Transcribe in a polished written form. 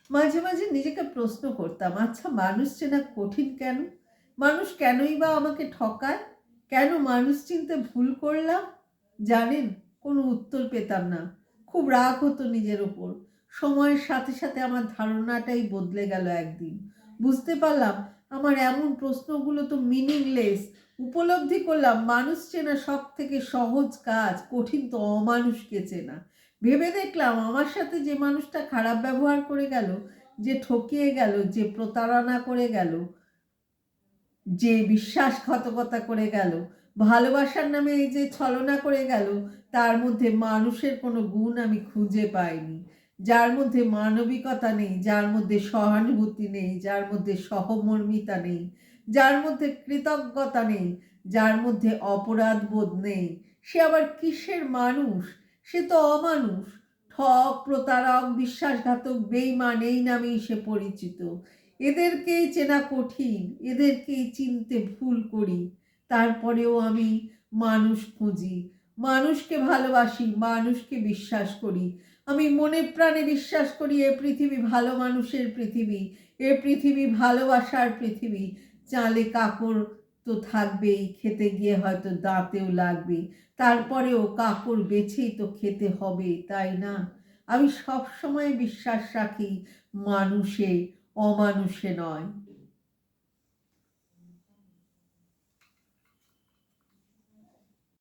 মাঝে মাঝে নিজেকে প্রশ্ন করতাম, আচ্ছা মানুষ চেনা কঠিন কেন? মানুষ কেনই বা আমাকে ঠকায়? কেন মানুষ চিনতে ভুল করলাম? জানেন, কোনো উত্তর পেতাম না। খুব রাগ হতো নিজের ওপর। সময়ের সাথে সাথে আমার ধারণাটাই বদলে গেল একদিন। বুঝতে পারলাম আমার এমন প্রশ্নগুলো তো মিনিংলেস। উপলব্ধি করলাম মানুষ চেনা সব থেকে সহজ কাজ, কঠিন তো অমানুষকে চেনা। ভেবে দেখলাম আমার সাথে যে মানুষটা খারাপ ব্যবহার করে গেল, যে ঠকিয়ে গেল, যে প্রতারণা করে গেল, যে বিশ্বাসঘাতকতা করে গেল, ভালোবাসার নামে এই যে ছলনা করে গেল, তার মধ্যে মানুষের কোনো গুণ আমি খুঁজে পাইনি। যার মধ্যে মানবিকতা নেই, যার মধ্যে সহানুভূতি নেই, যার মধ্যে সহমর্মিতা নেই, যার মধ্যে কৃতজ্ঞতা নেই, যার মধ্যে অপরাধবোধ নেই, সে আবার কিসের মানুষ? সে তো অমানুষ। ঠক, প্রতারক, বিশ্বাসঘাতক, বেঈমান এই নামেই সে পরিচিত। এদেরকেই চেনা কঠিন, এদেরকেই চিনতে ভুল করি। তারপরেও আমি মানুষ খুঁজি, মানুষকে ভালোবাসি, মানুষকে বিশ্বাস করি। আমি মনে প্রাণে বিশ্বাস করি এ পৃথিবী ভালো মানুষের পৃথিবী, এ পৃথিবী ভালোবাসার পৃথিবী। চালে কাকর তো থাকবেই, খেতে গিয়ে হয়তো দাঁতেও লাগবে, তারপরেও কাকর বেছেই তো খেতে হবে, তাই না? আমি সব সময় বিশ্বাস রাখি মানুষে, অমানুষে নয়।